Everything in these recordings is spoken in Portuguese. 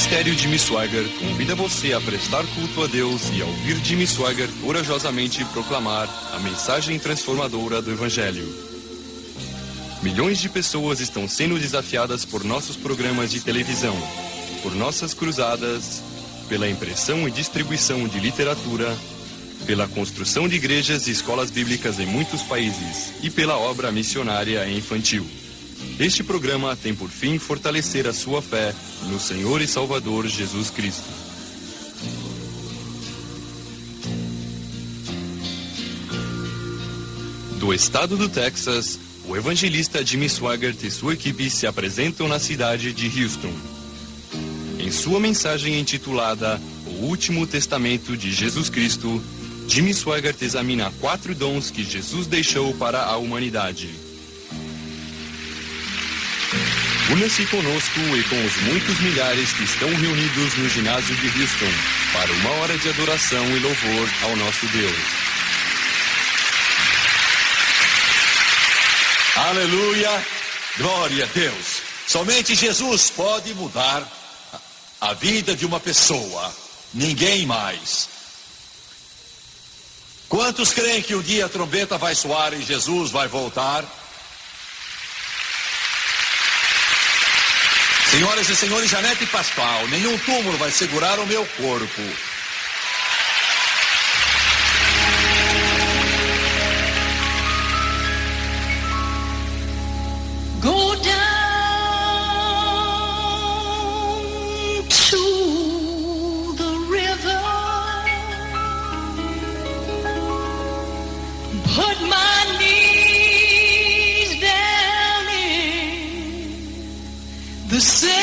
Ministério Jimmy Swaggart convida você a prestar culto a Deus e a ouvir Jimmy Swaggart corajosamente proclamar a mensagem transformadora do Evangelho. Milhões de pessoas estão sendo desafiadas por nossos programas de televisão, por nossas cruzadas, pela impressão e distribuição de literatura, pela construção de igrejas e escolas bíblicas em muitos países e pela obra missionária infantil. Este programa tem por fim fortalecer a sua fé no Senhor e Salvador Jesus Cristo. Do estado do Texas, o evangelista Jimmy Swaggart e sua equipe se apresentam na cidade de Houston. Em sua mensagem intitulada O Último Testamento de Jesus Cristo, Jimmy Swaggart examina 4 dons que Jesus deixou para a humanidade. Una-se conosco e com os muitos milhares que estão reunidos no ginásio de Houston para uma hora de adoração e louvor ao nosso Deus. Aleluia! Glória a Deus! Somente Jesus pode mudar a vida de uma pessoa. Ninguém mais. Quantos creem que um dia a trombeta vai soar e Jesus vai voltar? Senhoras e senhores, Janete Pascoal, nenhum túmulo vai segurar o meu corpo. Go down to the river, put my knees down in the sand.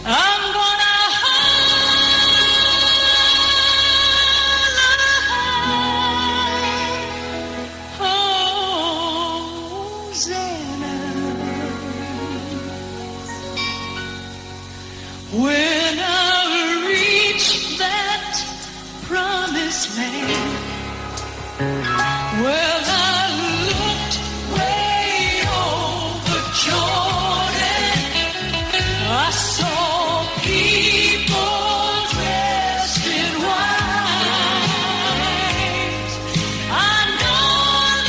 I'm gonna Hosanna. When I reach that promised land, well, I looked way over Jordan. I saw people dressed in white. I know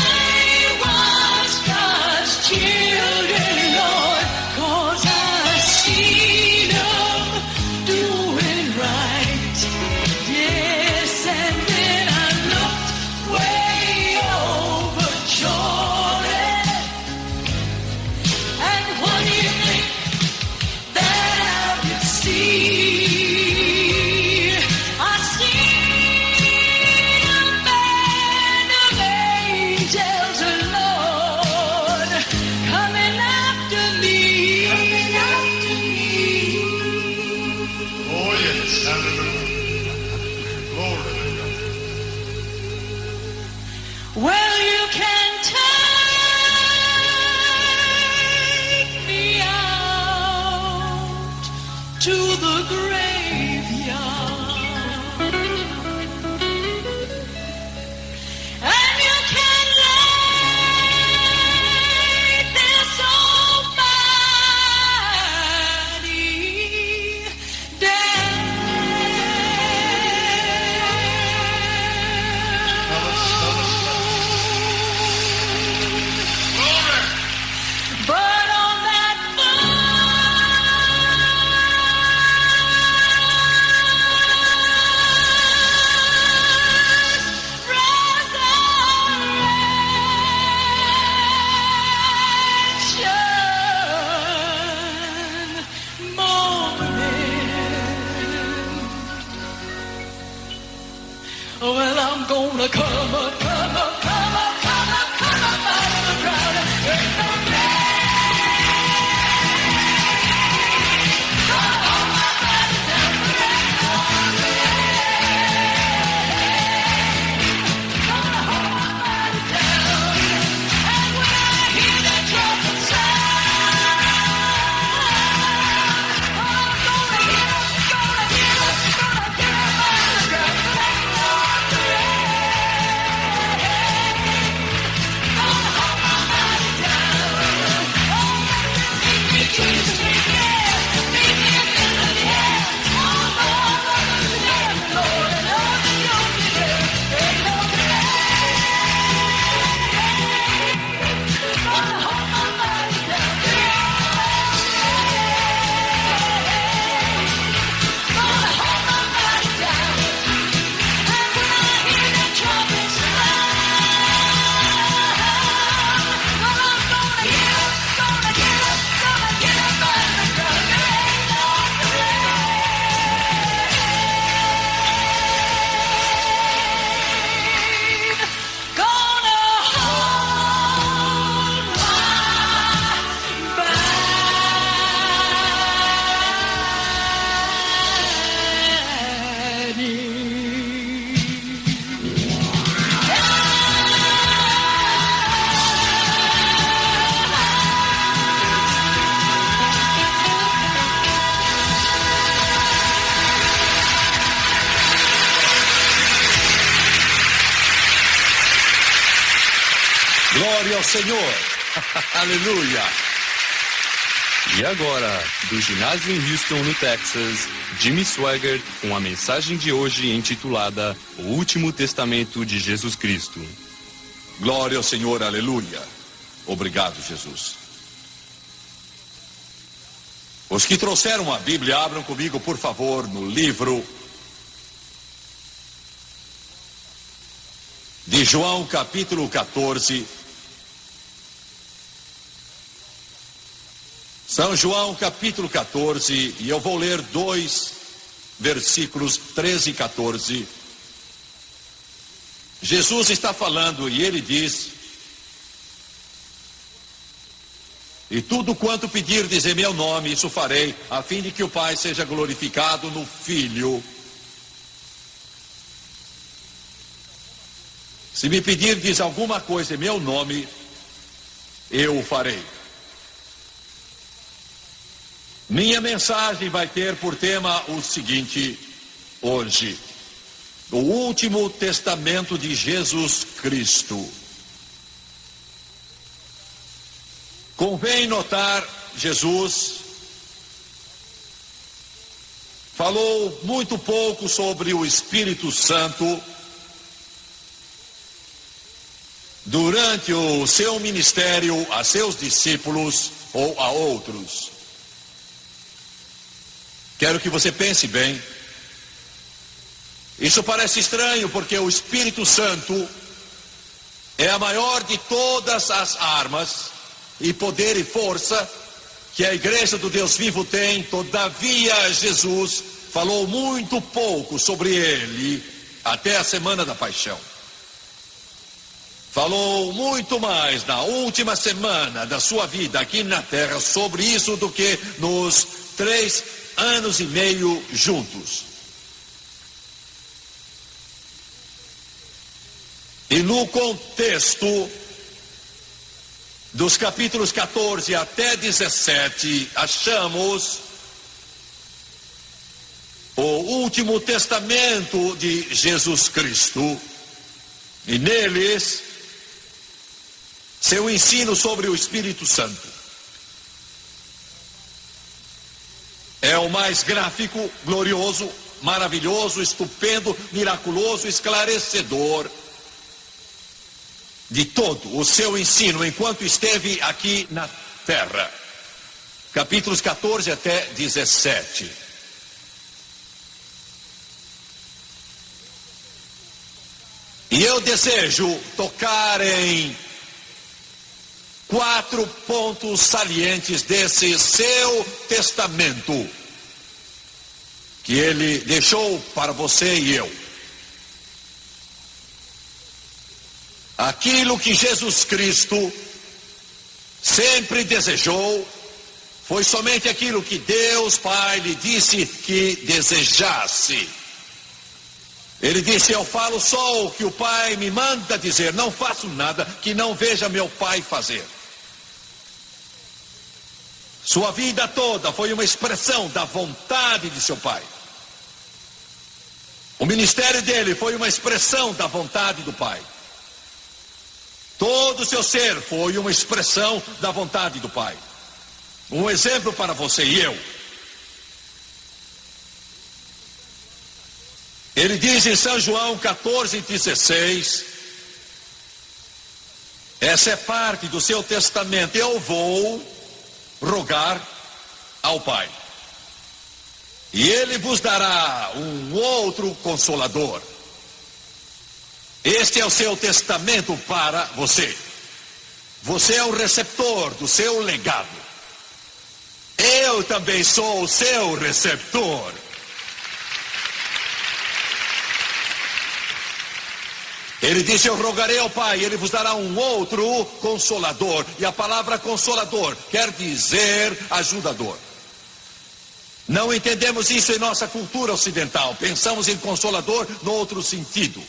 they was God's children, Lord, 'cause I seen them doing right. Yes, and then I looked way over Jordan. And what do you think that I could see? I seen a band of angels, Lord, coming after me. Coming after me. Oh, yes, hallelujah. Glory to God. Well, you can take me out to the graveyard, and you can lay this old body down. But on that resurrection morning, well, I'm gonna come up out of the crowd. Ain't no Glória ao Senhor. Aleluia. E agora, do ginásio em Houston, no Texas, Jimmy Swaggart com a mensagem de hoje intitulada O Último Testamento de Jesus Cristo. Glória ao Senhor, aleluia. Obrigado, Jesus. Os que trouxeram a Bíblia, abram comigo, por favor, no livro de João, capítulo 14. São João, capítulo 14, e eu vou ler 2 versículos 13 e 14. Jesus está falando e ele diz: e tudo quanto pedirdes em meu nome, isso farei, a fim de que o Pai seja glorificado no Filho. Se me pedirdes alguma coisa em meu nome, eu o farei. Minha mensagem vai ter por tema o seguinte, hoje: o último testamento de Jesus Cristo. Convém notar, Jesus falou muito pouco sobre o Espírito Santo durante o seu ministério a seus discípulos ou a outros. Quero que você pense bem. Isso parece estranho porque o Espírito Santo é a maior de todas as armas e poder e força que a igreja do Deus vivo tem. Todavia, Jesus falou muito pouco sobre ele até a semana da paixão. Falou muito mais na última semana da sua vida aqui na terra sobre isso do que nos 3 anos e meio juntos. E no contexto dos capítulos 14 até 17, achamos o último testamento de Jesus Cristo, e neles seu ensino sobre o Espírito Santo. É o mais gráfico, glorioso, maravilhoso, estupendo, miraculoso, esclarecedor de todo o seu ensino enquanto esteve aqui na terra. Capítulos 14 até 17. E eu desejo tocar em 4 pontos salientes desse seu testamento que ele deixou para você e eu. Aquilo que Jesus Cristo sempre desejou foi somente aquilo que Deus Pai lhe disse que desejasse. Ele disse: eu falo só o que o Pai me manda dizer, não faço nada que não veja meu Pai fazer. Sua vida toda foi uma expressão da vontade de seu Pai. O ministério dele foi uma expressão da vontade do Pai. Todo o seu ser foi uma expressão da vontade do Pai. Um exemplo para você e eu. Ele diz em São João 14:16, essa é parte do seu testamento: eu vou rogar ao Pai, e Ele vos dará um outro Consolador. Este é o seu testamento para você. Você é o receptor do seu legado. Eu também sou o seu receptor. Ele disse: eu rogarei ao Pai, Ele vos dará um outro Consolador. E a palavra Consolador quer dizer ajudador. Não entendemos isso em nossa cultura ocidental. Pensamos em Consolador no outro sentido.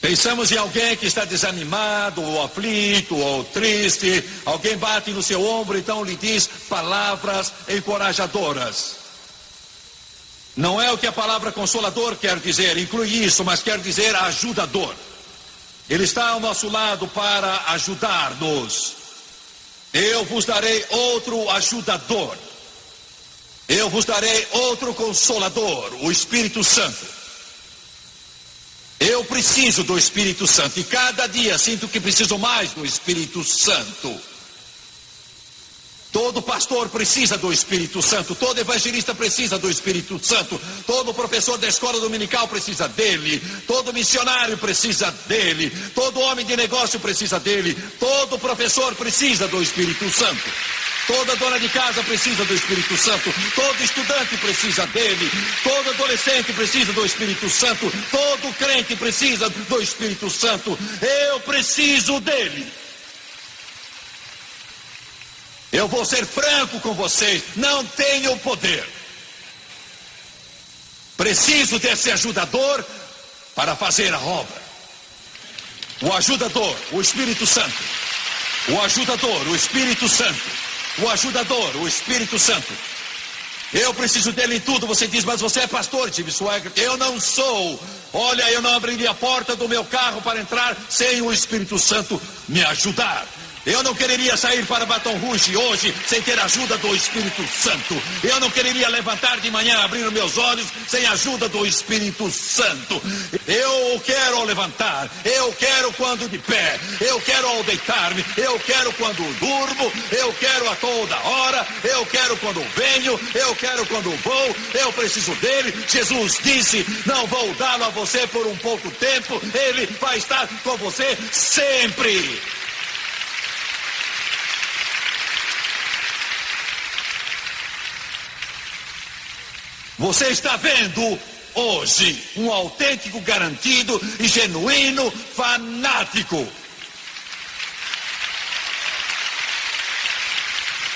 Pensamos em alguém que está desanimado, ou aflito, ou triste. Alguém bate no seu ombro, então lhe diz palavras encorajadoras. Não é o que a palavra consolador quer dizer, inclui isso, mas quer dizer ajudador. Ele está ao nosso lado para ajudar-nos. Eu vos darei outro ajudador. Eu vos darei outro consolador, o Espírito Santo. Eu preciso do Espírito Santo e cada dia sinto que preciso mais do Espírito Santo. Todo pastor precisa do Espírito Santo, todo evangelista precisa do Espírito Santo, todo professor da escola dominical precisa dele, todo missionário precisa dele, todo homem de negócio precisa dele, todo professor precisa do Espírito Santo, toda dona de casa precisa do Espírito Santo, todo estudante precisa dele, todo adolescente precisa do Espírito Santo, todo crente precisa do Espírito Santo. Eu preciso dele. Eu vou ser franco com vocês, não tenho poder. Preciso desse ajudador para fazer a obra. O ajudador, o Espírito Santo. O ajudador, o Espírito Santo. O ajudador, o Espírito Santo. Eu preciso dele em tudo. Você diz, mas você é pastor, Jimmy Swaggart. Eu não sou. Olha, eu não abriria a porta do meu carro para entrar sem o Espírito Santo me ajudar. Eu não quereria sair para Baton Rouge hoje sem ter a ajuda do Espírito Santo. Eu não quereria levantar de manhã, abrir meus olhos sem a ajuda do Espírito Santo. Eu quero ao levantar, eu quero quando de pé, eu quero ao deitar-me, eu quero quando durmo, eu quero a toda hora, eu quero quando venho, eu quero quando vou, eu preciso dele. Jesus disse, não vou dá-lo a você por um pouco tempo, ele vai estar com você sempre. Você está vendo hoje um autêntico, garantido e genuíno fanático.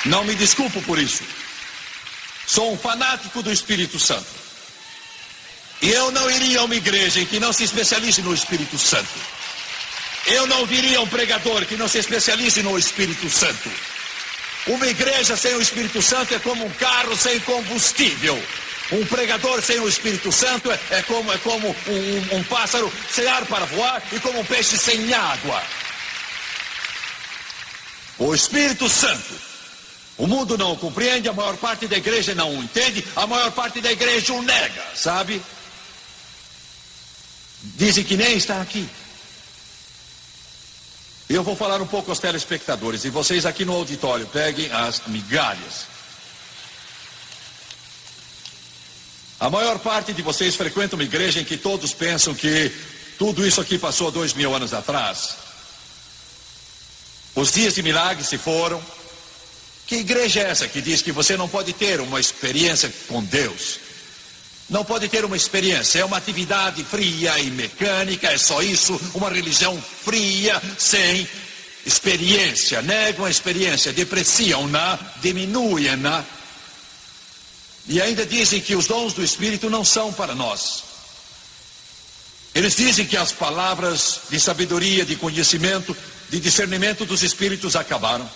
Não me desculpo por isso. Sou um fanático do Espírito Santo. E eu não iria a uma igreja em que não se especialize no Espírito Santo. Eu não viria a um pregador que não se especialize no Espírito Santo. Uma igreja sem o Espírito Santo é como um carro sem combustível. Um pregador sem o Espírito Santo é como um pássaro sem ar para voar e como um peixe sem água. O Espírito Santo, o mundo não o compreende, a maior parte da igreja não o entende, a maior parte da igreja o nega, sabe? Dizem que nem está aqui. Eu vou falar um pouco aos telespectadores e vocês aqui no auditório peguem as migalhas. A maior parte de vocês frequenta uma igreja em que todos pensam que tudo isso aqui passou 2000 anos atrás. Os dias de milagres se foram. Que igreja é essa que diz que você não pode ter uma experiência com Deus? Não pode ter uma experiência, é uma atividade fria e mecânica, é só isso, uma religião fria, sem experiência. Negam a experiência, depreciam-na, diminuem-na. E ainda dizem que os dons do Espírito não são para nós. Eles dizem que as palavras de sabedoria, de conhecimento, de discernimento dos Espíritos acabaram.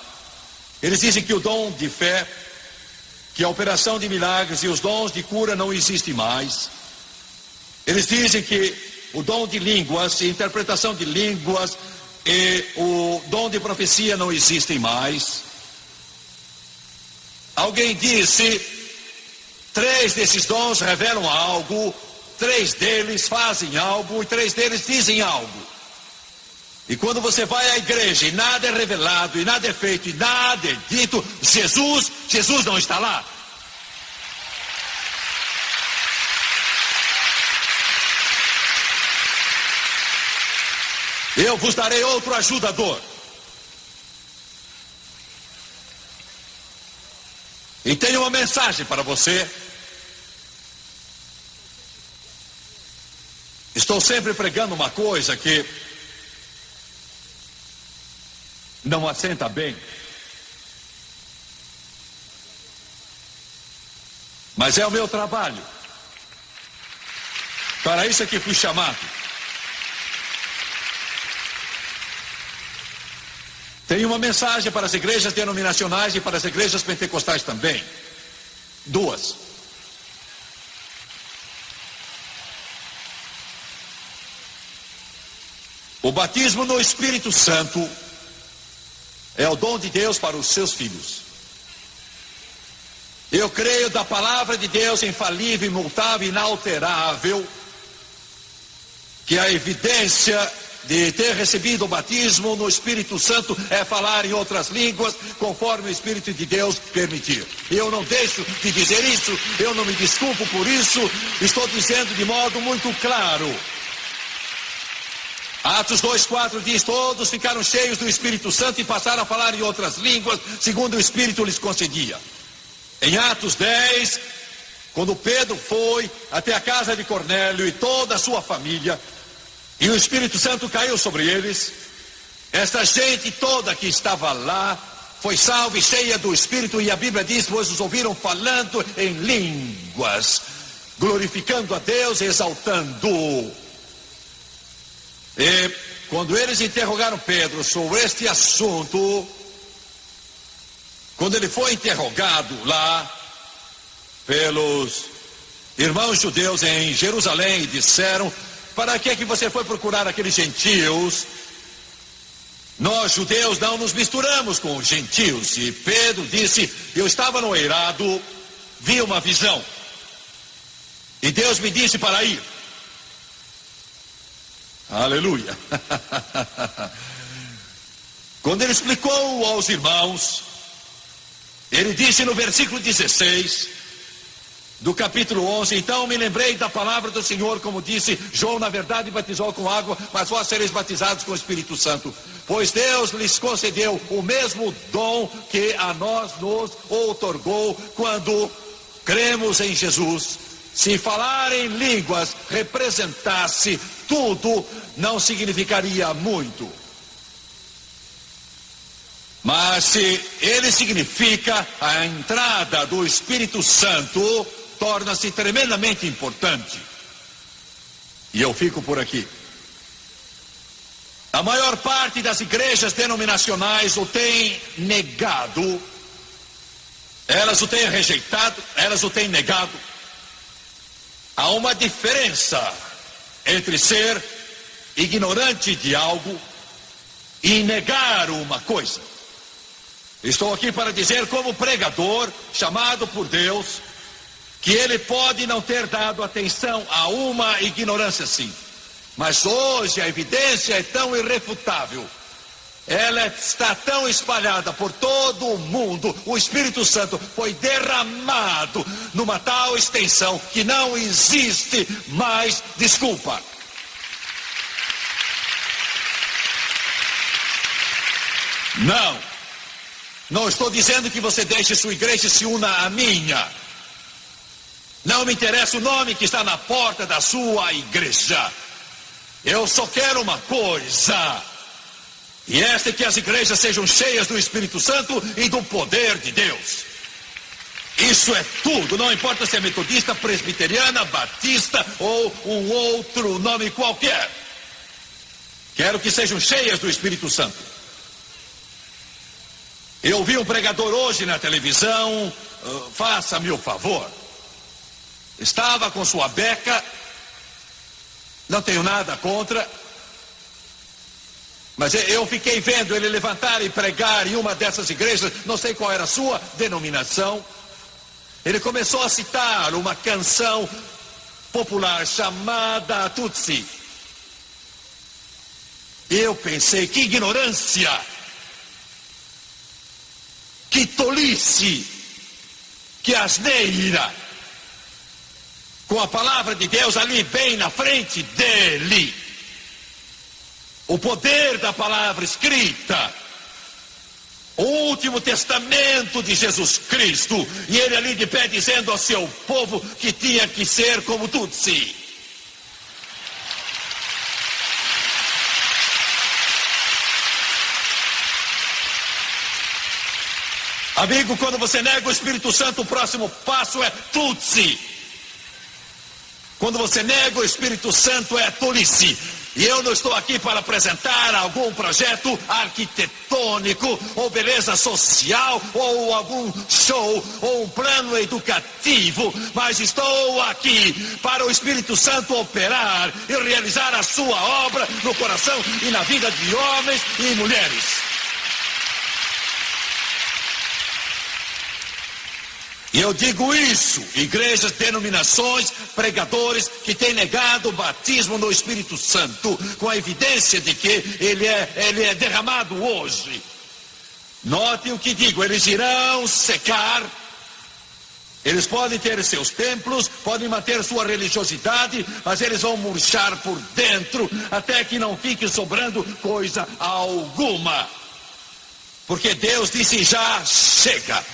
Eles dizem que o dom de fé, que a operação de milagres e os dons de cura não existem mais. Eles dizem que o dom de línguas, e interpretação de línguas e o dom de profecia não existem mais. Alguém disse... 3 desses dons revelam algo, 3 deles fazem algo e 3 deles dizem algo. E quando você vai à igreja e nada é revelado, e nada é feito, e nada é dito, Jesus não está lá. Eu vos darei outro ajudador. E tenho uma mensagem para você. Estou sempre pregando uma coisa que não assenta bem. Mas é o meu trabalho. Para isso é que fui chamado. Tenho uma mensagem para as igrejas denominacionais e para as igrejas pentecostais também. 2. O batismo no Espírito Santo é o dom de Deus para os seus filhos. Eu creio da palavra de Deus infalível, imutável, inalterável, que a evidência de ter recebido o batismo no Espírito Santo é falar em outras línguas, conforme o Espírito de Deus permitir. Eu não deixo de dizer isso, eu não me desculpo por isso, estou dizendo de modo muito claro. Atos 2:4 diz: todos ficaram cheios do Espírito Santo e passaram a falar em outras línguas, segundo o Espírito lhes concedia. Em Atos 10, quando Pedro foi até a casa de Cornélio e toda a sua família, e o Espírito Santo caiu sobre eles, esta gente toda que estava lá foi salva e cheia do Espírito, e a Bíblia diz: pois os ouviram falando em línguas, glorificando a Deus e exaltando. E quando eles interrogaram Pedro sobre este assunto, quando ele foi interrogado lá pelos irmãos judeus em Jerusalém, disseram: para que é que você foi procurar aqueles gentios? Nós judeus não nos misturamos com os gentios. E Pedro disse: eu estava no eirado, vi uma visão, e Deus me disse para ir. Aleluia. Quando ele explicou aos irmãos, ele disse no versículo 16 do capítulo 11: então me lembrei da palavra do Senhor, como disse: João na verdade batizou com água, mas vós sereis batizados com o Espírito Santo, pois Deus lhes concedeu o mesmo dom que a nós nos outorgou quando cremos em Jesus. Se falar em línguas representasse tudo, não significaria muito. Mas se ele significa a entrada do Espírito Santo, torna-se tremendamente importante. E eu fico por aqui. A maior parte das igrejas denominacionais o tem negado, elas o têm rejeitado, elas o têm negado. Há uma diferença entre ser ignorante de algo e negar uma coisa. Estou aqui para dizer, como pregador chamado por Deus, que ele pode não ter dado atenção a uma ignorância sim, mas hoje a evidência é tão irrefutável, ela está tão espalhada por todo o mundo, o Espírito Santo foi derramado numa tal extensão que não existe mais desculpa. Não estou dizendo que você deixe sua igreja e se una à minha. Não me interessa o nome que está na porta da sua igreja. Eu só quero uma coisa, e esta é que as igrejas sejam cheias do Espírito Santo e do poder de Deus. Isso é tudo, não importa se é metodista, presbiteriana, batista ou um outro nome qualquer. Quero que sejam cheias do Espírito Santo. Eu vi um pregador hoje na televisão, faça-me o favor. Estava com sua beca, não tenho nada contra, mas eu fiquei vendo ele levantar e pregar em uma dessas igrejas, não sei qual era a sua denominação. Ele começou a citar uma canção popular chamada Tutsi. Eu pensei, que ignorância, que tolice, que asneira, com a palavra de Deus ali bem na frente dele. O poder da palavra escrita, o último testamento de Jesus Cristo, e ele ali de pé dizendo ao seu povo que tinha que ser como Tutsi. Amigo, quando você nega o Espírito Santo, o próximo passo é Tutsi. Quando você nega o Espírito Santo, é tolice. E eu não estou aqui para apresentar algum projeto arquitetônico, ou beleza social, ou algum show, ou um plano educativo, mas estou aqui para o Espírito Santo operar e realizar a sua obra no coração e na vida de homens e mulheres. E eu digo isso, igrejas, denominações, pregadores que têm negado o batismo no Espírito Santo, com a evidência de que ele é derramado hoje. Note o que digo, eles irão secar, eles podem ter seus templos, podem manter sua religiosidade, mas eles vão murchar por dentro, até que não fique sobrando coisa alguma. Porque Deus disse, já chega.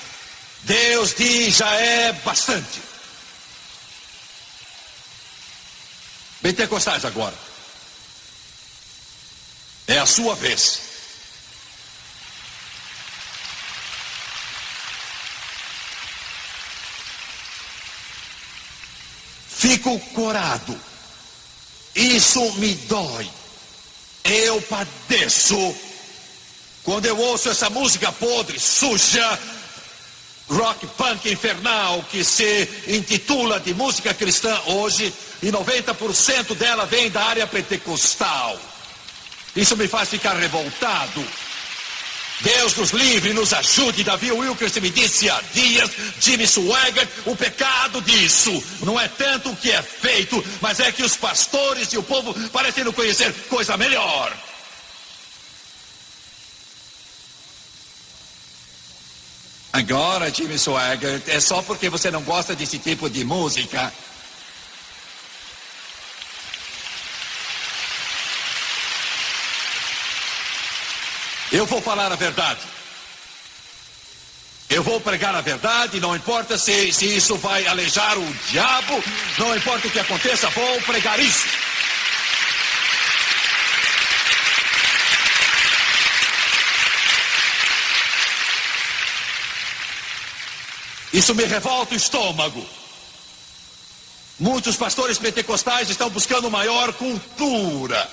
Deus diz, já é bastante. Pentecostais agora. É a sua vez. Fico corado. Isso me dói. Eu padeço. Quando eu ouço essa música podre, suja, rock punk infernal, que se intitula de música cristã hoje, e 90% dela vem da área pentecostal. Isso me faz ficar revoltado. Deus nos livre e nos ajude. Davi Wilkerson me disse há dias, Jimmy Swaggart, o pecado disso não é tanto o que é feito, mas é que os pastores e o povo parecem não conhecer coisa melhor. Agora, Jimmy Swaggart, é só porque você não gosta desse tipo de música. Eu vou falar a verdade. Eu vou pregar a verdade, não importa se isso vai alejar o diabo, não importa o que aconteça, vou pregar isso. Isso me revolta o estômago. Muitos pastores pentecostais estão buscando maior cultura.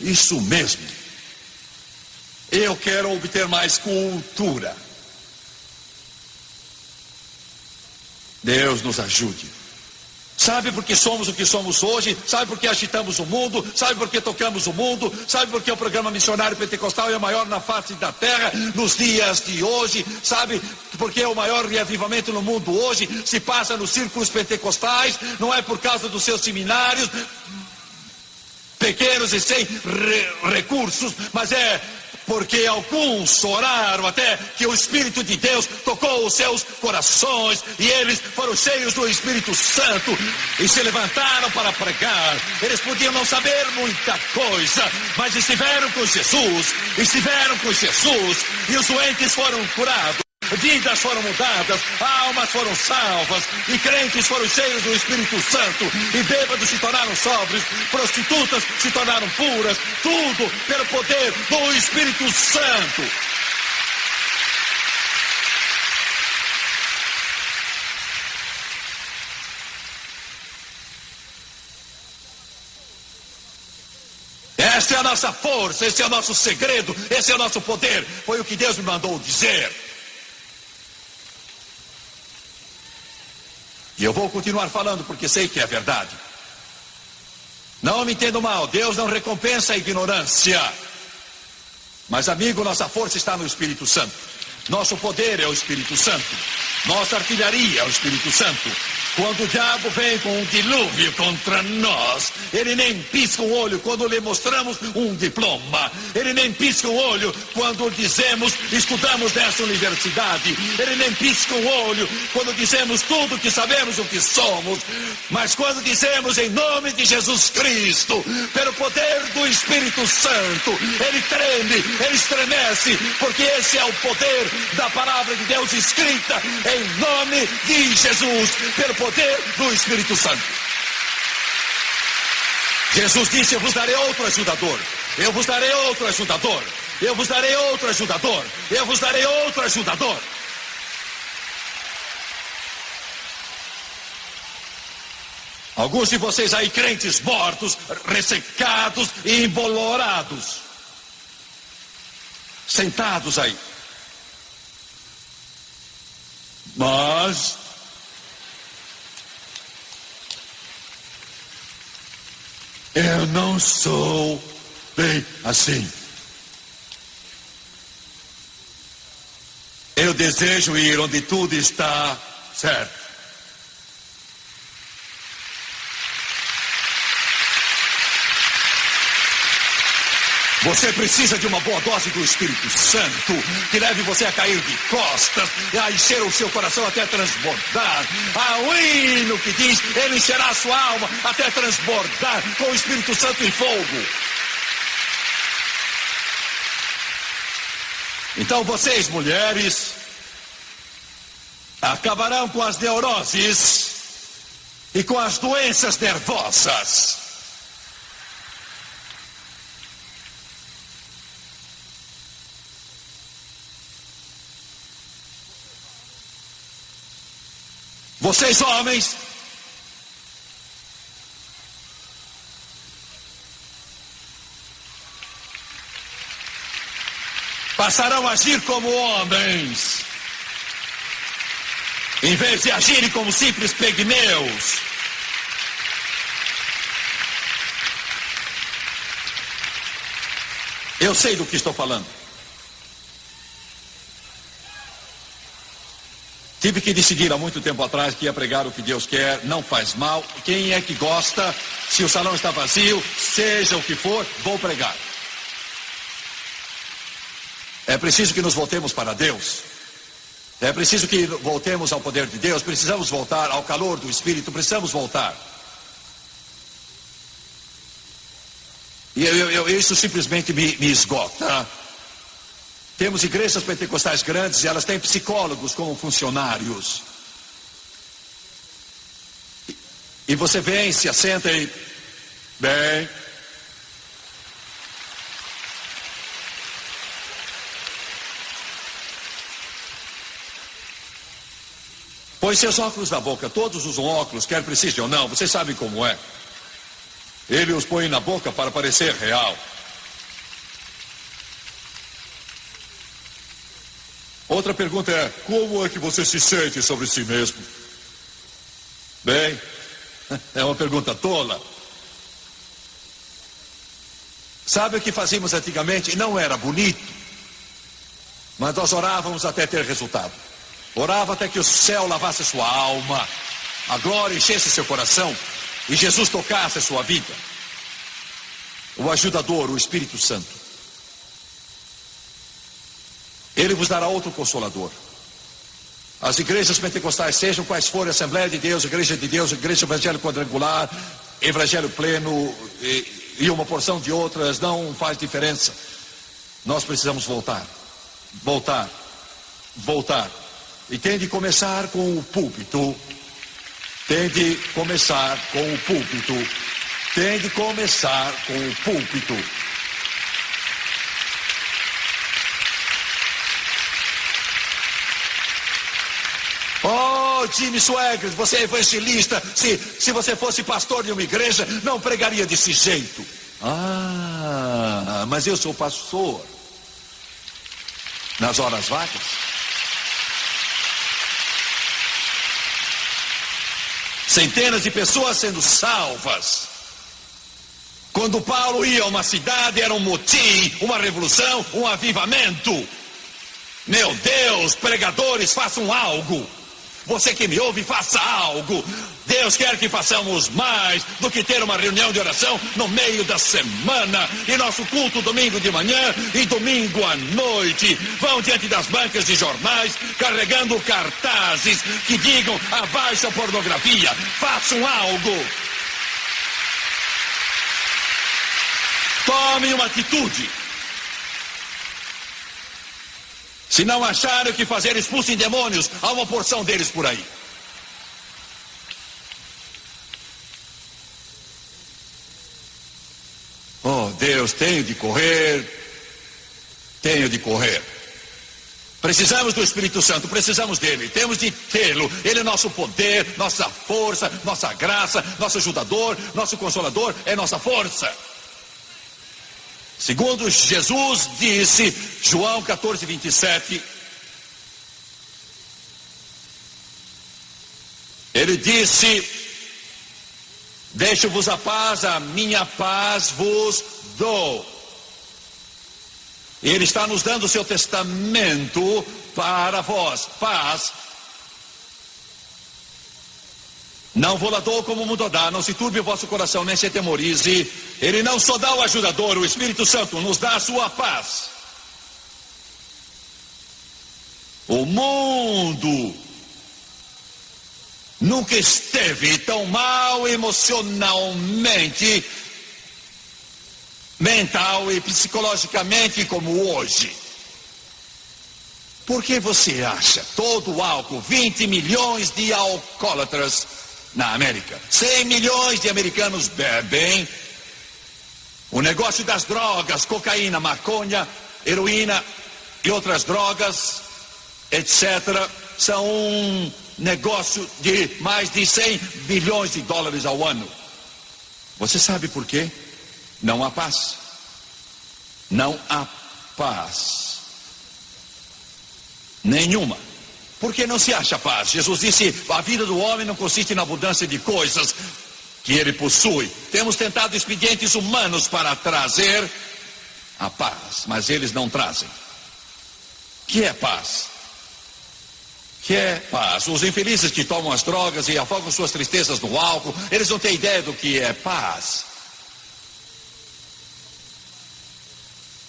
Isso mesmo. Eu quero obter mais cultura. Deus nos ajude. Sabe por que somos o que somos hoje? Sabe por que agitamos o mundo? Sabe por que tocamos o mundo? Sabe por que o programa missionário pentecostal é o maior na face da terra nos dias de hoje? Sabe por que o maior reavivamento no mundo hoje se passa nos círculos pentecostais? Não é por causa dos seus seminários pequenos e sem recursos, mas é porque alguns oraram até que o Espírito de Deus tocou os seus corações e eles foram cheios do Espírito Santo e se levantaram para pregar. Eles podiam não saber muita coisa, mas estiveram com Jesus e os doentes foram curados. Vidas foram mudadas, almas foram salvas, e crentes foram cheios do Espírito Santo, e bêbados se tornaram sóbrios, prostitutas se tornaram puras, tudo pelo poder do Espírito Santo. Essa é a nossa força, esse é o nosso segredo, esse é o nosso poder, foi o que Deus me mandou dizer. E eu vou continuar falando porque sei que é verdade. Não me entendo mal, Deus não recompensa a ignorância. Mas, amigo, nossa força está no Espírito Santo. Nosso poder é o Espírito Santo. Nossa artilharia é o Espírito Santo. Quando o diabo vem com um dilúvio contra nós, ele nem pisca o olho quando lhe mostramos um diploma. Ele nem pisca o olho quando dizemos, estudamos nessa universidade. Ele nem pisca o olho quando dizemos tudo que sabemos o que somos. Mas quando dizemos em nome de Jesus Cristo, pelo poder do Espírito Santo, ele treme, ele estremece, porque esse é o poder da palavra de Deus escrita em nome de Jesus, pelo poder do Espírito Santo. Jesus disse, eu vos darei outro ajudador, eu vos darei outro ajudador, eu vos darei outro ajudador, eu vos darei outro ajudador. Alguns de vocês aí, crentes mortos, ressecados e embolorados, sentados aí. Mas eu não sou bem assim. Eu desejo ir onde tudo está certo. Você precisa de uma boa dose do Espírito Santo, que leve você a cair de costas, a encher o seu coração até transbordar. Há um hino que diz, ele encherá a sua alma até transbordar com o Espírito Santo e fogo. Então vocês, mulheres, acabarão com as neuroses e com as doenças nervosas. Vocês, homens, passarão a agir como homens, em vez de agirem como simples pigmeus. Eu sei do que estou falando. Tive que decidir há muito tempo atrás que ia pregar o que Deus quer, não faz mal. Quem é que gosta? Se o salão está vazio, seja o que for, vou pregar. É preciso que nos voltemos para Deus. É preciso que voltemos ao poder de Deus. Precisamos voltar ao calor do Espírito. Precisamos voltar. E isso simplesmente me esgota. Temos igrejas pentecostais grandes e elas têm psicólogos como funcionários. E você vem, se assenta e... Bem... Põe seus óculos na boca. Todos usam óculos, quer precise ou não. Vocês sabem como é. Ele os põe na boca para parecer real. Outra pergunta é, como é que você se sente sobre si mesmo? Bem, é uma pergunta tola. Sabe o que fazíamos antigamente? Não era bonito, mas nós orávamos até ter resultado. Orava até que o céu lavasse sua alma, a glória enchesse seu coração e Jesus tocasse a sua vida. O ajudador, o Espírito Santo. Ele vos dará outro consolador. As igrejas pentecostais, sejam quais forem, Assembleia de Deus, Igreja Evangélica Quadrangular, Evangelho Pleno e uma porção de outras, não faz diferença. Nós precisamos voltar. Voltar. Voltar. E tem de começar com o púlpito. Tem de começar com o púlpito. Tem de começar com o púlpito. Oh, Jimmy Swaggart, você é evangelista. Se você fosse pastor de uma igreja, não pregaria desse jeito. Ah, mas eu sou pastor. Nas horas vagas. Centenas de pessoas sendo salvas. Quando Paulo ia a uma cidade, era um motim, uma revolução, um avivamento. Meu Deus, pregadores, façam algo. Você que me ouve, faça algo. Deus quer que façamos mais do que ter uma reunião de oração no meio da semana. E nosso culto domingo de manhã e domingo à noite. Vão diante das bancas de jornais carregando cartazes que digam abaixo a pornografia. Façam algo. Tomem uma atitude. Se não acharem o que fazer, expulsem demônios. Há uma porção deles por aí. Oh, Deus, tenho de correr. Tenho de correr. Precisamos do Espírito Santo, precisamos dele, temos de tê-lo. Ele é nosso poder, nossa força, nossa graça, nosso ajudador, nosso consolador, é nossa força. Segundo Jesus disse, João 14, 27, ele disse: deixo-vos a paz, a minha paz vos dou. Ele está nos dando o seu testamento para vós, paz. Não vou lá dou como o mundo dá, não se turbe o vosso coração, nem se atemorize. Ele não só dá o ajudador, o Espírito Santo nos dá a sua paz. O mundo nunca esteve tão mal emocionalmente, mental e psicologicamente como hoje. Por que você acha todo o álcool, 20 milhões de alcoólatras na América, 100 milhões de americanos bebem? O negócio das drogas, cocaína, maconha, heroína e outras drogas, etc., são um negócio de mais de 100 bilhões de dólares ao ano. Você sabe por quê? Não há paz. Não há paz nenhuma. Porque não se acha paz. Jesus disse: a vida do homem não consiste na abundância de coisas que ele possui. Temos tentado expedientes humanos para trazer a paz, mas eles não trazem. Que é paz? Que é paz? Os infelizes que tomam as drogas e afogam suas tristezas no álcool, eles não têm ideia do que é paz.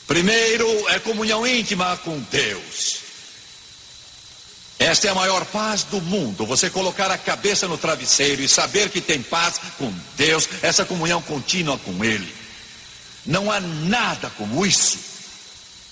Primeiro é comunhão íntima com Deus. Esta é a maior paz do mundo. Você colocar a cabeça no travesseiro e saber que tem paz com Deus, essa comunhão contínua com Ele. Não há nada como isso.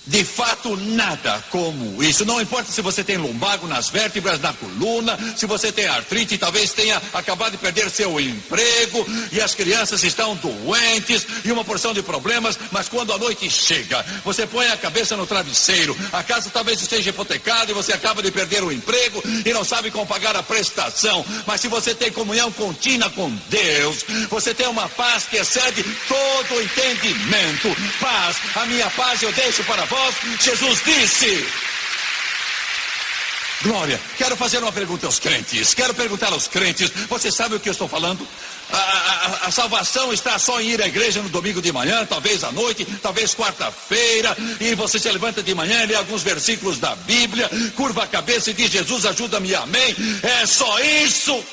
De fato, nada como isso. Não importa se você tem lumbago nas vértebras, na coluna, se você tem artrite, talvez tenha acabado de perder seu emprego, e as crianças estão doentes, e uma porção de problemas, mas quando a noite chega, você põe a cabeça no travesseiro, a casa talvez esteja hipotecada, e você acaba de perder o emprego, e não sabe como pagar a prestação, mas se você tem comunhão contínua com Deus, você tem uma paz que excede todo o entendimento. Paz, a minha paz eu deixo para vós, Jesus disse. Glória, quero fazer uma pergunta aos crentes. Quero perguntar aos crentes: você sabe o que eu estou falando? A salvação está só em ir à igreja no domingo de manhã, talvez à noite, talvez quarta-feira, e você se levanta de manhã, lê alguns versículos da Bíblia, curva a cabeça e diz: Jesus, ajuda-me, amém. É só isso?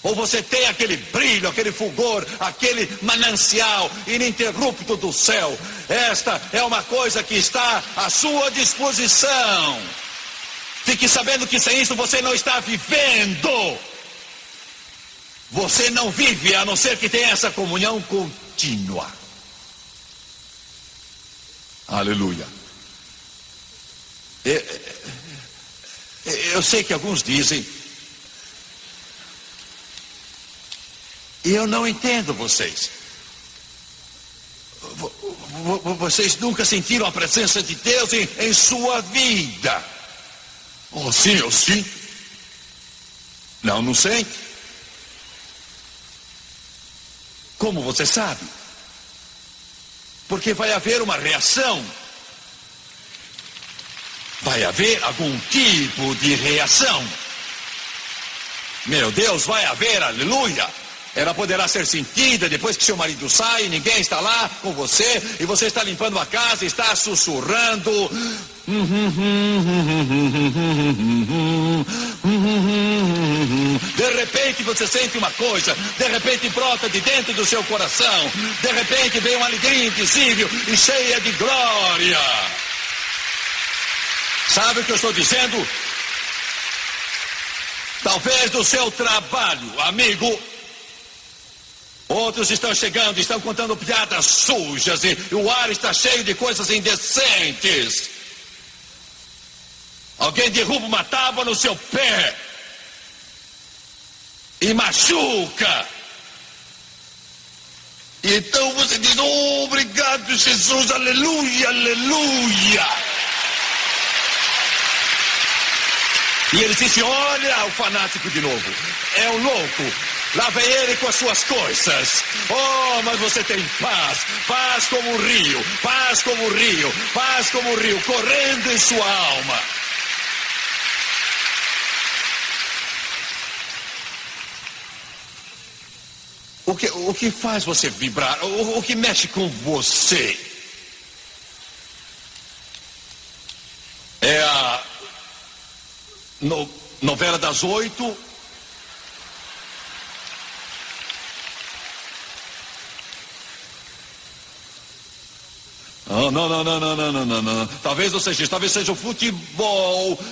Ou você tem aquele brilho, aquele fulgor, aquele manancial ininterrupto do céu? Esta é uma coisa que está à sua disposição. Fique sabendo que sem isso você não está vivendo. Você não vive a não ser que tenha essa comunhão contínua. Aleluia. Eu sei que alguns dizem: e eu não entendo vocês. Vocês nunca sentiram a presença de Deus em sua vida? Oh, sim, eu sinto. Não, não sente. Como você sabe? Porque vai haver uma reação. Vai haver algum tipo de reação. Meu Deus, vai haver, aleluia. Ela poderá ser sentida depois que seu marido sai, ninguém está lá com você, e você está limpando a casa, está sussurrando. De repente você sente uma coisa, de repente brota de dentro do seu coração, de repente vem uma alegria invisível e cheia de glória. Sabe o que eu estou dizendo? Talvez do seu trabalho, amigo, outros estão chegando, estão contando piadas sujas e o ar está cheio de coisas indecentes. Alguém derruba uma tábua no seu pé e machuca. Então você diz: oh, obrigado, Jesus, aleluia, aleluia. E ele disse, olha o fanático de novo. É um louco. Lá vem ele com as suas coisas. Oh, mas você tem paz. Paz como o rio. Paz como o rio. Paz como o rio. Correndo em sua alma. O que faz você vibrar? O que mexe com você? É a novela das 8. Não. Talvez não seja isso. Talvez seja o futebol.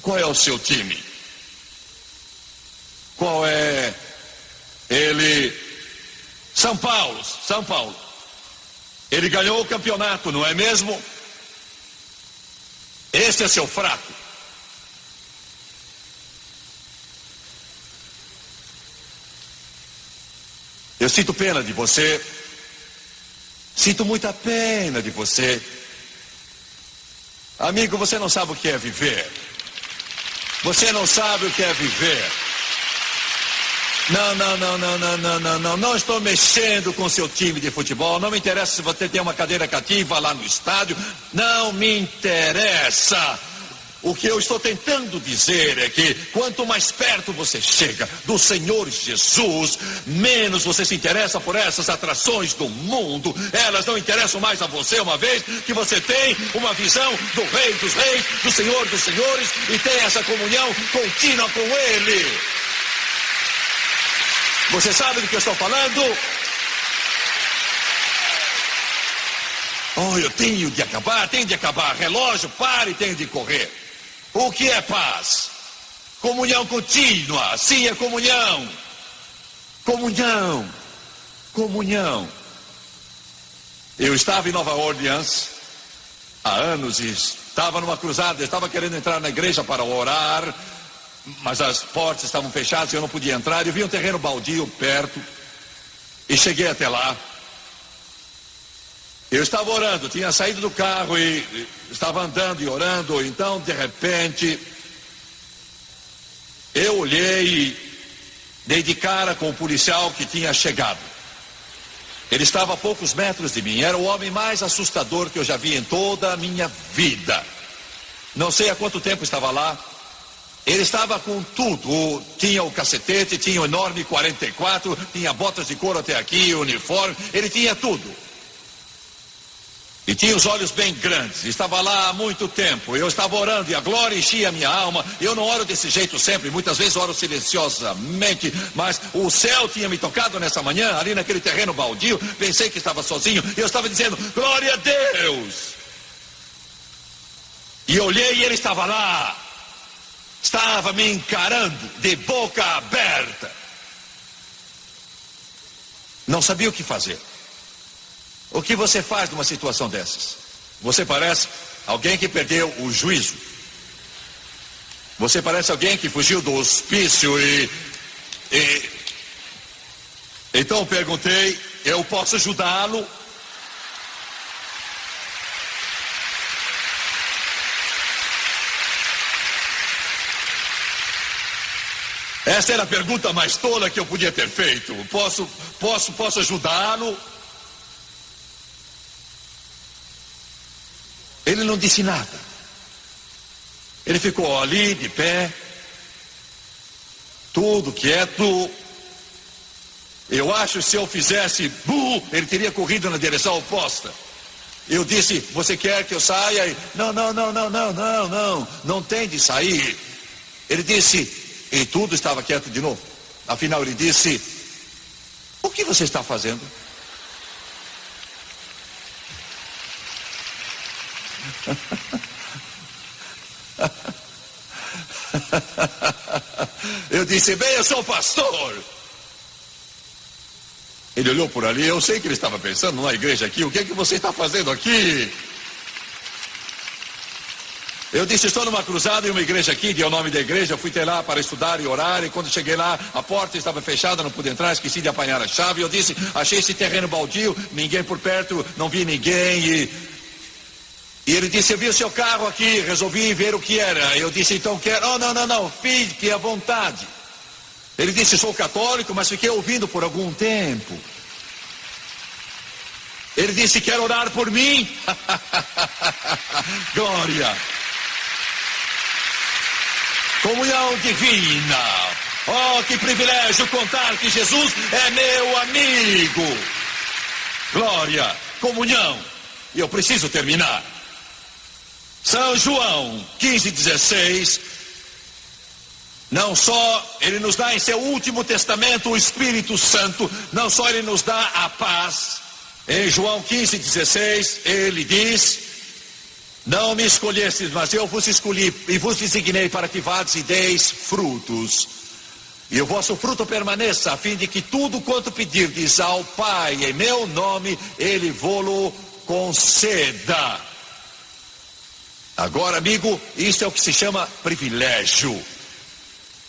Qual é o seu time? Qual é... Ele, São Paulo. Ele ganhou o campeonato, não é mesmo? Esse é seu fraco. Eu sinto pena de você. Sinto muita pena de você. Amigo, você não sabe o que é viver. Você não sabe o que é viver. Não estou mexendo com seu time de futebol. Não me interessa se você tem uma cadeira cativa lá no estádio. Não me interessa. O que eu estou tentando dizer é que quanto mais perto você chega do Senhor Jesus, menos você se interessa por essas atrações do mundo. Elas não interessam mais a você, uma vez que você tem uma visão do Rei dos Reis, do Senhor dos Senhores, e tem essa comunhão contínua com Ele. Você sabe do que eu estou falando? Oh, eu tenho de acabar. Relógio, pare, tenho de correr. O que é paz? Comunhão contínua. Sim, é comunhão. Comunhão. Eu estava em Nova Orleans há anos e estava numa cruzada. Estava querendo entrar na igreja para orar, mas as portas estavam fechadas e eu não podia entrar. Eu vi um terreno baldio perto e cheguei até lá. Eu estava orando, tinha saído do carro e estava andando e orando. Então, de repente, eu olhei e dei de cara com o policial que tinha chegado. Ele estava a poucos metros de mim. Era o homem mais assustador que eu já vi em toda a minha vida. Não sei há quanto tempo estava lá. Ele estava com tudo, tinha o cacetete, tinha o enorme 44, tinha botas de couro até aqui, uniforme, ele tinha tudo. E tinha os olhos bem grandes, estava lá há muito tempo, eu estava orando e a glória enchia a minha alma. Eu não oro desse jeito sempre, muitas vezes oro silenciosamente, mas o céu tinha me tocado nessa manhã, ali naquele terreno baldio, pensei que estava sozinho, e eu estava dizendo, glória a Deus! E eu olhei e ele estava lá. Estava me encarando de boca aberta. Não sabia o que fazer. O que você faz numa situação dessas? Você parece alguém que perdeu o juízo. Você parece alguém que fugiu do hospício Então perguntei, eu posso ajudá-lo? Essa era a pergunta mais tola que eu podia ter feito. Posso ajudá-lo? Ele não disse nada. Ele ficou ali de pé, tudo quieto. Eu acho que se eu fizesse ele teria corrido na direção oposta. Eu disse, você quer que eu saia? Não tem de sair. Ele disse, e tudo estava quieto de novo. Afinal ele disse, o que você está fazendo? Eu disse, bem, eu sou pastor. Ele olhou por ali, eu sei que ele estava pensando numa igreja aqui, o que é que você está fazendo aqui? Eu disse, estou numa cruzada em uma igreja aqui, dei o nome da igreja, fui até lá para estudar e orar, e quando cheguei lá, a porta estava fechada, não pude entrar, esqueci de apanhar a chave. Eu disse, achei esse terreno baldio, ninguém por perto, não vi ninguém, E ele disse, eu vi o seu carro aqui, resolvi ver o que era. Eu disse, então quero... Oh, não, fique à vontade. Ele disse, sou católico, mas fiquei ouvindo por algum tempo. Ele disse, quer orar por mim? Glória. Comunhão divina. Oh, que privilégio contar que Jesus é meu amigo. Glória, comunhão. E eu preciso terminar. São João 15:16. Não só ele nos dá em seu último testamento o Espírito Santo, não só ele nos dá a paz. Em João 15:16 ele diz: não me escolhestes, mas eu vos escolhi e vos designei para que vades e deis frutos. E o vosso fruto permaneça, a fim de que tudo quanto pedirdes ao Pai em meu nome, Ele vô-lo conceda. Agora, amigo, isso é o que se chama privilégio.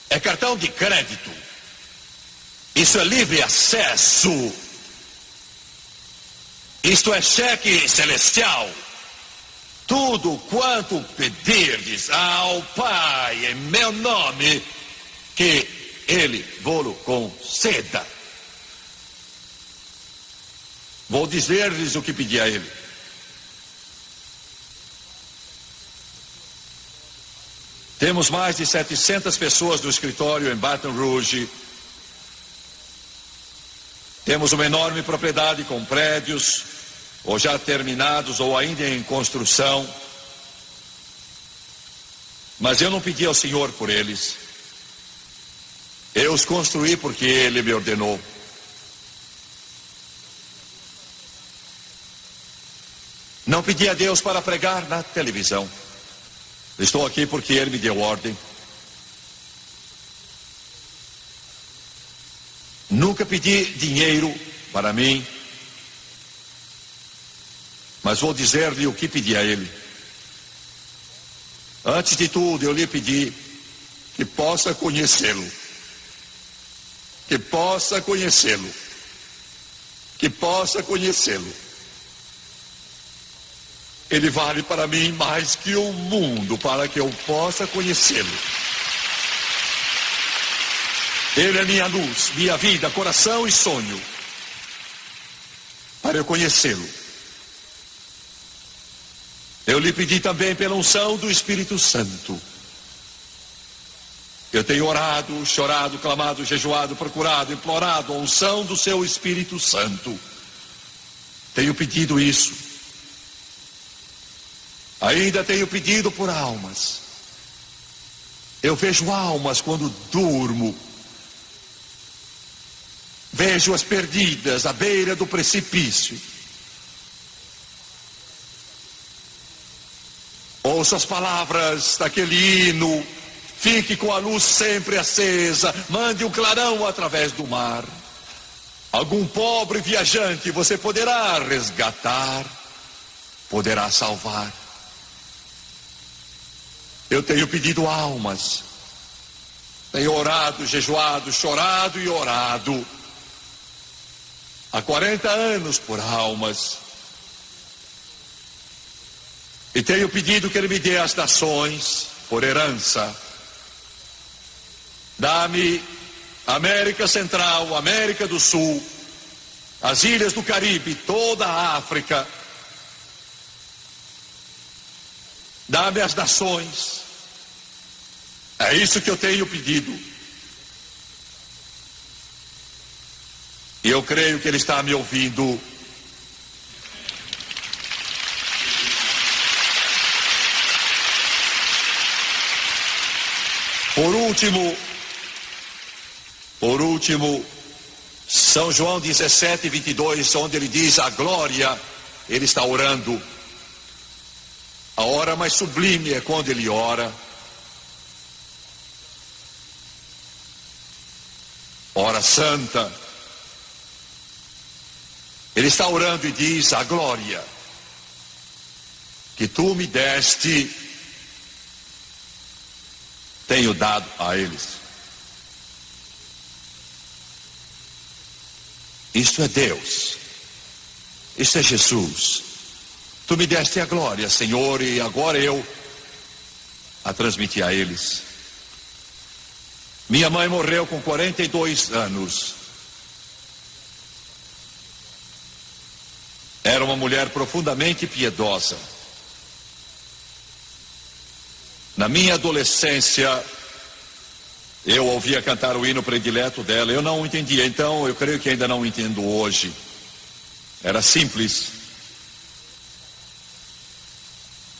É cartão de crédito. Isso é livre acesso. Isto é cheque celestial. Tudo quanto pedirdes ao Pai em meu nome, que Ele vô-lo conceda. Vou dizer-lhes o que pedi a Ele. Temos mais de 700 pessoas no escritório em Baton Rouge. Temos uma enorme propriedade com prédios, ou já terminados, ou ainda em construção. Mas eu não pedi ao Senhor por eles. Eu os construí porque Ele me ordenou. Não pedi a Deus para pregar na televisão. Estou aqui porque Ele me deu ordem. Nunca pedi dinheiro para mim. Mas vou dizer-lhe o que pedi a Ele. Antes de tudo, eu lhe pedi que possa conhecê-lo. Que possa conhecê-lo. Que possa conhecê-lo. Ele vale para mim mais que o mundo, para que eu possa conhecê-lo. Ele é minha luz, minha vida, coração e sonho, para eu conhecê-lo. Eu lhe pedi também pela unção do Espírito Santo. Eu tenho orado, chorado, clamado, jejuado, procurado, implorado a unção do seu Espírito Santo. Tenho pedido isso. Ainda tenho pedido por almas. Eu vejo almas quando durmo. Vejo-as perdidas à beira do precipício. Ouço as palavras daquele hino: fique com a luz sempre acesa, mande um clarão através do mar. Algum pobre viajante você poderá resgatar, poderá salvar. Eu tenho pedido almas. Tenho orado, jejuado, chorado e orado. Há 40 anos por almas. E tenho pedido que Ele me dê as nações por herança. Dá-me América Central, América do Sul, as ilhas do Caribe, toda a África. Dá-me as nações. É isso que eu tenho pedido. E eu creio que Ele está me ouvindo. Por último, São João 17:22, onde ele diz a glória, ele está orando. A hora mais sublime é quando ele ora. Hora santa. Ele está orando e diz: a glória que tu me deste, tenho dado a eles. Isto é Deus. Isto é Jesus. Tu me deste a glória, Senhor, e agora eu a transmiti a eles. Minha mãe morreu com 42 anos. Era uma mulher profundamente piedosa. Na minha adolescência, eu ouvia cantar o hino predileto dela. Eu não entendia, então eu creio que ainda não entendo hoje. Era simples.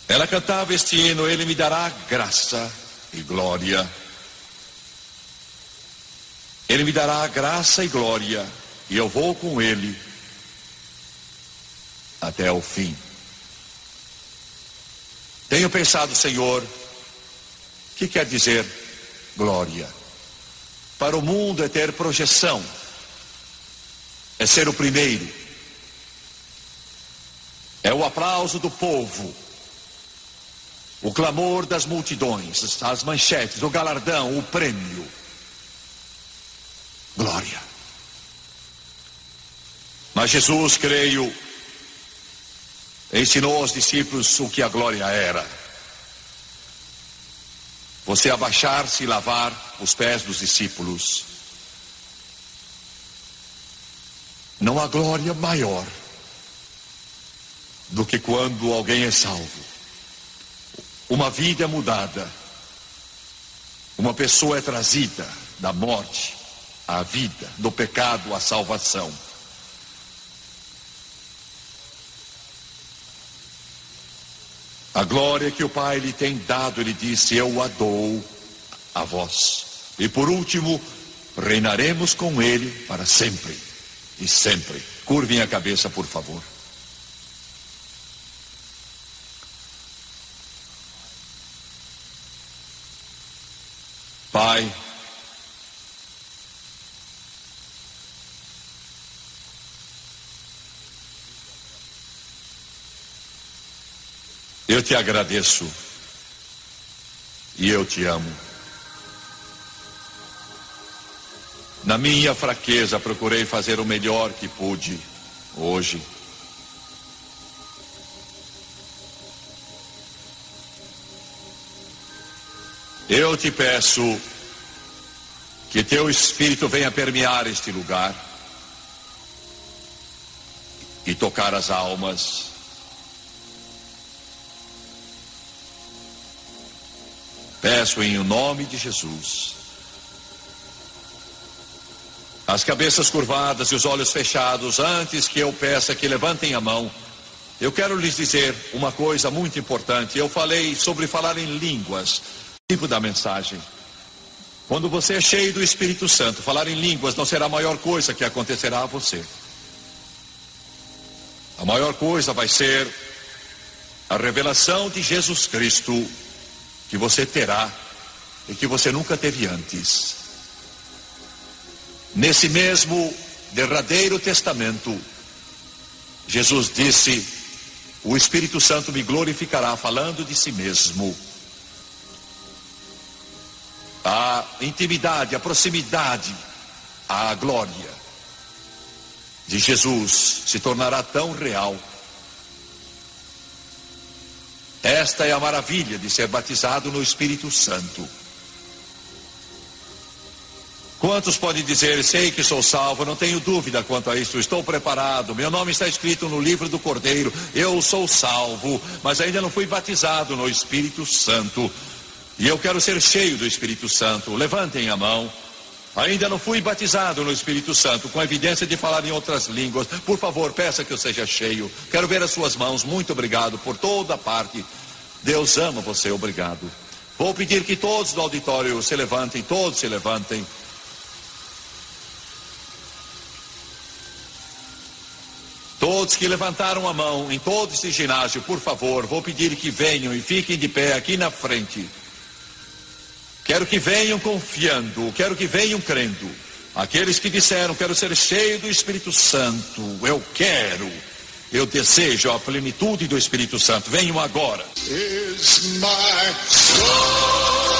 Ela cantava este hino: Ele me dará graça e glória. Ele me dará graça e glória, e eu vou com Ele até o fim. Tenho pensado, Senhor, o que quer dizer glória? Para o mundo é ter projeção, é ser o primeiro, é o aplauso do povo, o clamor das multidões, as manchetes, o galardão, o prêmio. Glória. Mas Jesus, creio, ensinou aos discípulos o que a glória era. Você abaixar-se e lavar os pés dos discípulos. Não há glória maior do que quando alguém é salvo. Uma vida é mudada. Uma pessoa é trazida da morte à vida, do pecado à salvação. A glória que o Pai lhe tem dado, Ele disse: eu a dou a vós. E por último, reinaremos com Ele para sempre e sempre. Curvem a cabeça, por favor. Pai, eu te agradeço e eu te amo. Na minha fraqueza procurei fazer o melhor que pude hoje. Eu te peço que teu Espírito venha permear este lugar e tocar as almas. Peço em nome de Jesus. As cabeças curvadas e os olhos fechados, antes que eu peça que levantem a mão, eu quero lhes dizer uma coisa muito importante. Eu falei sobre falar em línguas, tipo da mensagem. Quando você é cheio do Espírito Santo, falar em línguas não será a maior coisa que acontecerá a você. A maior coisa vai ser a revelação de Jesus Cristo que você terá e que você nunca teve antes. Nesse mesmo derradeiro testamento, Jesus disse: o Espírito Santo me glorificará, falando de si mesmo. A intimidade, a proximidade, a glória de Jesus se tornará tão real. Esta é a maravilha de ser batizado no Espírito Santo. Quantos podem dizer: sei que sou salvo, não tenho dúvida quanto a isso, estou preparado, meu nome está escrito no livro do Cordeiro, eu sou salvo, mas ainda não fui batizado no Espírito Santo, e eu quero ser cheio do Espírito Santo. Levantem a mão. Ainda não fui batizado no Espírito Santo, com evidência de falar em outras línguas. Por favor, peça que eu seja cheio. Quero ver as suas mãos. Muito obrigado por toda parte. Deus ama você, obrigado. Vou pedir que todos do auditório se levantem, todos se levantem. Todos que levantaram a mão em todo esse ginásio, por favor, vou pedir que venham e fiquem de pé aqui na frente. Quero que venham confiando, quero que venham crendo. Aqueles que disseram: quero ser cheio do Espírito Santo, eu desejo a plenitude do Espírito Santo. Venham agora. Is my soul